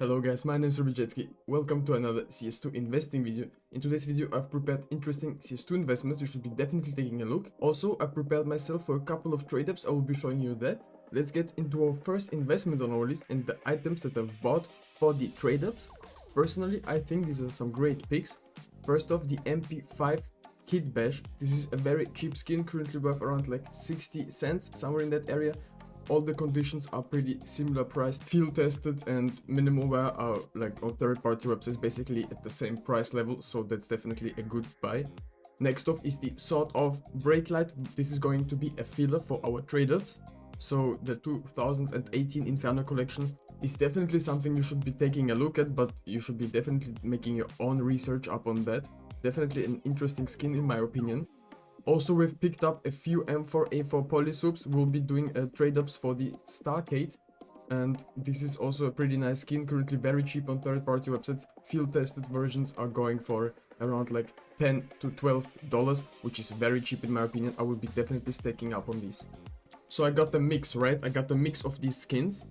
Hello guys, my name is Robijetsky. Welcome to another CS2 investing video. In today's video, I've prepared interesting CS2 investments you should be definitely taking a look. Also, I prepared myself for a couple of trade-ups, I will be showing you that. Let's get into our first investment on our list and the items that I've bought for the trade-ups. Personally, I think these are some great picks. First off, the MP5 Kit Bash. This is a very cheap skin, currently worth around like 60 cents, somewhere in that area. All the conditions are pretty similar priced, field tested, and minimal wear are like on third-party websites basically at the same price level, so that's definitely a good buy. Next off is the sort of brake light. This is going to be a filler for our trade-ups. So the 2018 Inferno collection is definitely something you should be taking a look at, but you should be definitely making your own research up on that. Definitely an interesting skin in my opinion. Also, we've picked up a few M4A4 polysoups. We'll be doing trade-ups for the Starcade, and this is also a pretty nice skin, currently very cheap on third-party websites. Field-tested versions are going for around like $10 to $12, which is very cheap in my opinion. I will be definitely stacking up on these. So I got the mix, right? I got the mix of these skins.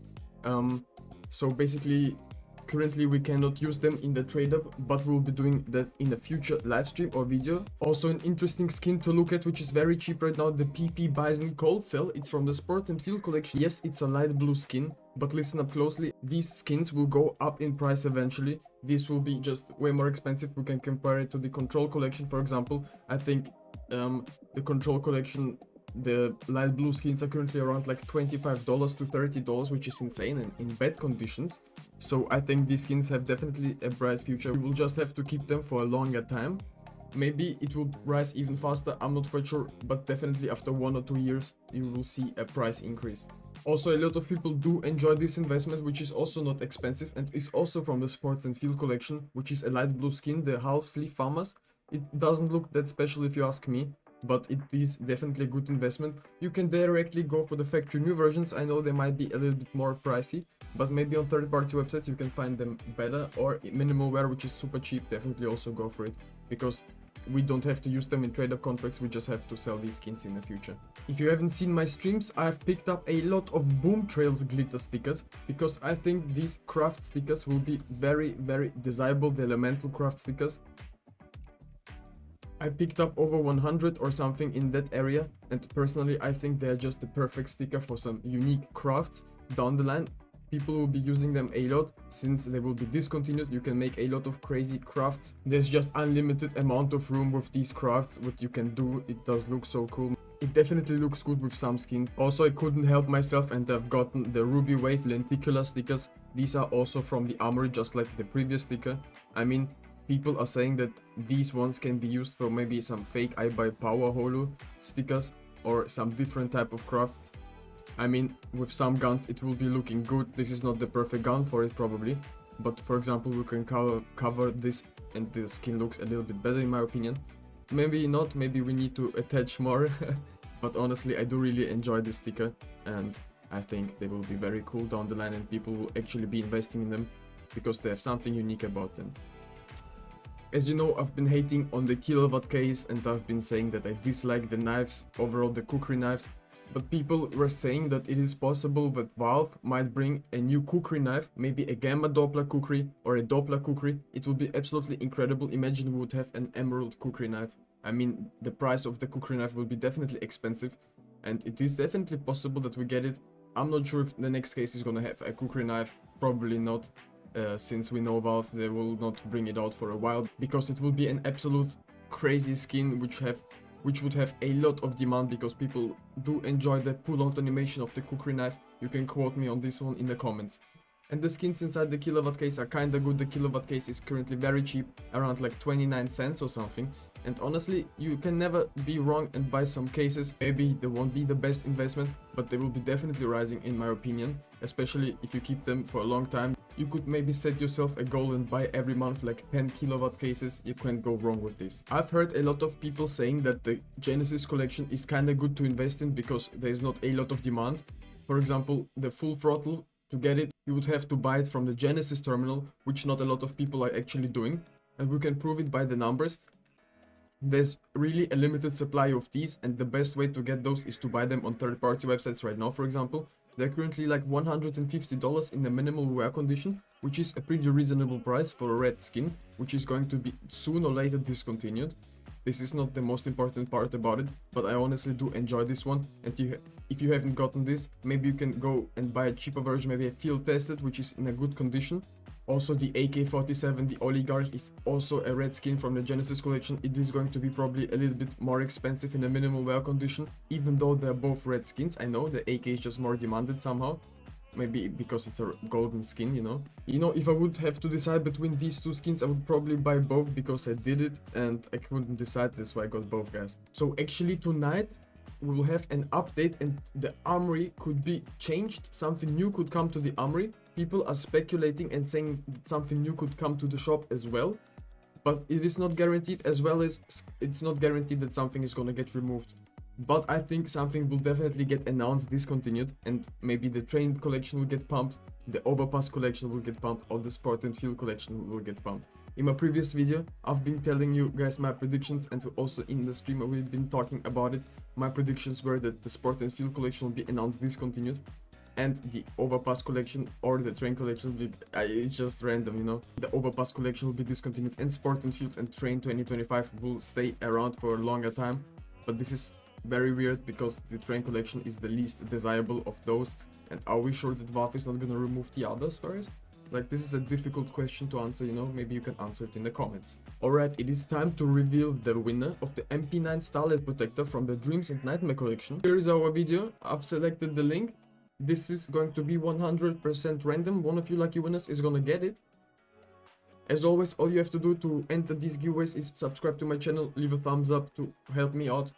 So basically, currently we cannot use them in the trade up, but we'll be doing that in a future live stream or video. Also an interesting skin to look at, which is very cheap right now, the PP Bison Cold Cell. It's from the Sport and Field collection. Yes, it's a light blue skin, but listen up closely. These skins will go up in price eventually. This will be just way more expensive. We can compare it to the Control collection, for example. I think the Control collection, the light blue skins are currently around like $25 to $30, which is insane and in bad conditions. So I think these skins have definitely a bright future. We will just have to keep them for a longer time. Maybe it will rise even faster, I'm not quite sure, but definitely after 1 or 2 years you will see a price increase. Also, a lot of people do enjoy this investment, which is also not expensive and is also from the Sports and Field collection, which is a light blue skin, the half sleeve Farmers. It doesn't look that special if you ask me, but it is definitely a good investment. You can directly go for the factory new versions. I know they might be a little bit more pricey, but maybe on third-party websites you can find them better, or minimal wear, which is super cheap. Definitely also go for it, because we don't have to use them in trade-up contracts, we just have to sell these skins in the future. If you haven't seen my streams, I've picked up a lot of Boom Trails glitter stickers, because I think these craft stickers will be very desirable, the elemental craft stickers. I picked up over 100 or something in that area, and personally I think they are just the perfect sticker for some unique crafts down the line. People will be using them a lot since they will be discontinued. You can make a lot of crazy crafts. There's just unlimited amount of room with these crafts, what you can do. It does look so cool. It definitely looks good with some skins. Also, I couldn't help myself and I've gotten the Ruby Wave lenticular stickers. These are also from the Armory, just like the previous sticker. I mean, people are saying that these ones can be used for maybe some fake I buy power holo stickers or some different type of crafts. I mean, with some guns it will be looking good. This is not the perfect gun for it probably, but for example we can cover this and the skin looks a little bit better in my opinion. Maybe not, maybe we need to attach more, but honestly I do really enjoy this sticker and I think they will be very cool down the line and people will actually be investing in them because they have something unique about them. As you know, I've been hating on the kilowatt case and I've been saying that I dislike the knives, overall the Kukri knives, but people were saying that it is possible that Valve might bring a new Kukri knife, maybe a Gamma Doppler Kukri or a Doppler Kukri. It would be absolutely incredible. Imagine we would have an emerald Kukri knife. I mean, the price of the Kukri knife will be definitely expensive and it is definitely possible that we get it. I'm not sure if the next case is gonna have a Kukri knife, probably not. Since we know Valve, they will not bring it out for a while, because it will be an absolute crazy skin which would have a lot of demand, because people do enjoy the pull-out animation of the Kukri knife. You can quote me on this one in the comments. And the skins inside the kilowatt case are kinda good. The kilowatt case is currently very cheap, around like 29 cents or something. And honestly, you can never be wrong and buy some cases. Maybe they won't be the best investment, but they will be definitely rising in my opinion, especially if you keep them for a long time. You could maybe set yourself a goal and buy every month like 10 kilowatt cases. You can't go wrong with this. I've heard a lot of people saying that the Genesis collection is kinda good to invest in because there's not a lot of demand. For example, the Full Throttle, to get it, you would have to buy it from the Genesis terminal, which not a lot of people are actually doing. And we can prove it by the numbers. There's really a limited supply of these, and the best way to get those is to buy them on third-party websites right now, for example. They're currently like $150 in the minimal wear condition, which is a pretty reasonable price for a red skin, which is going to be sooner or later discontinued. This is not the most important part about it, but I honestly do enjoy this one. And if you haven't gotten this, maybe you can go and buy a cheaper version, maybe a field tested, which is in a good condition. Also, the AK-47, the Oligarch, is also a red skin from the Genesis collection. It is going to be probably a little bit more expensive in a minimal wear condition, even though they're both red skins. I know the AK is just more demanded somehow. Maybe because it's a golden skin, you know. If I would have to decide between these two skins, I would probably buy both because I did it and I couldn't decide. That's why I got both, guys. So actually tonight we will have an update and the Armory could be changed. Something new could come to the Armory. People are speculating and saying that something new could come to the shop as well. But it is not guaranteed, as well as it's not guaranteed that something is gonna get removed. But I think something will definitely get announced, discontinued, and maybe the train collection will get pumped, the Overpass collection will get pumped, or the Sport and Field collection will get pumped. In my previous video, I've been telling you guys my predictions, and also in the stream we've been talking about it. My predictions were that the Sport and Field collection will be announced, discontinued, and the Overpass collection or the train collection will be, it's just random, you know. The Overpass collection will be discontinued, and Sport and Field and Train 2025 will stay around for a longer time. But this is very weird because the train collection is the least desirable of those. And are we sure that Valve is not gonna remove the others first? Like, this is a difficult question to answer, you know. Maybe you can answer it in the comments. Alright, it is time to reveal the winner of the MP9 Starlight Protector from the Dreams and Nightmare collection. Here is our video. I've selected the link. This is going to be 100% random. One of you lucky winners is gonna get it. As always, all you have to do to enter these giveaways is subscribe to my channel, leave a thumbs up to help me out,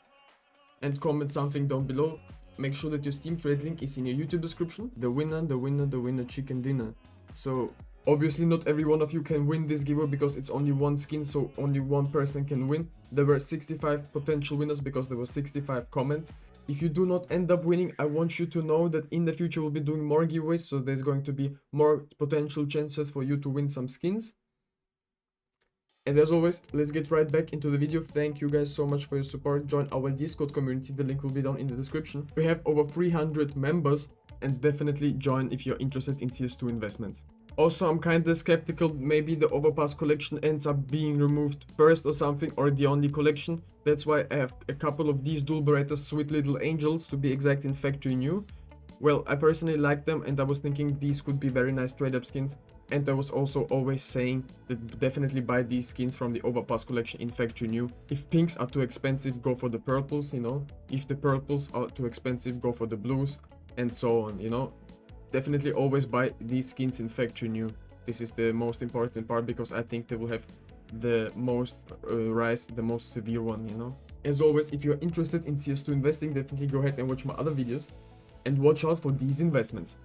and comment something down below. Make sure that your Steam trade link is in your YouTube description. The winner, chicken dinner. So obviously not every one of you can win this giveaway because it's only one skin, so only one person can win. There were 65 potential winners because there were 65 comments. If you do not end up winning, I want you to know that in the future we'll be doing more giveaways, so there's going to be more potential chances for you to win some skins. And as always, let's get right back into the video. Thank you guys so much for your support. Join our Discord community, the link will be down in the description. We have over 300 members, and definitely join if you're interested in CS2 investments. Also, I'm kinda skeptical, maybe the Overpass collection ends up being removed first or something, or the only collection. That's why I have a couple of these dual berettas, Sweet Little Angels to be exact, in factory new. Well, I personally like them, and I was thinking these could be very nice trade-up skins. And I was also always saying that definitely buy these skins from the Overpass collection in factory new. If pinks are too expensive, go for the purples, you know. If the purples are too expensive, go for the blues, and so on, you know. Definitely always buy these skins in factory new. This is the most important part because I think they will have the most rise, the most severe one, you know. As always, if you're interested in CS2 investing, definitely go ahead and watch my other videos and watch out for these investments.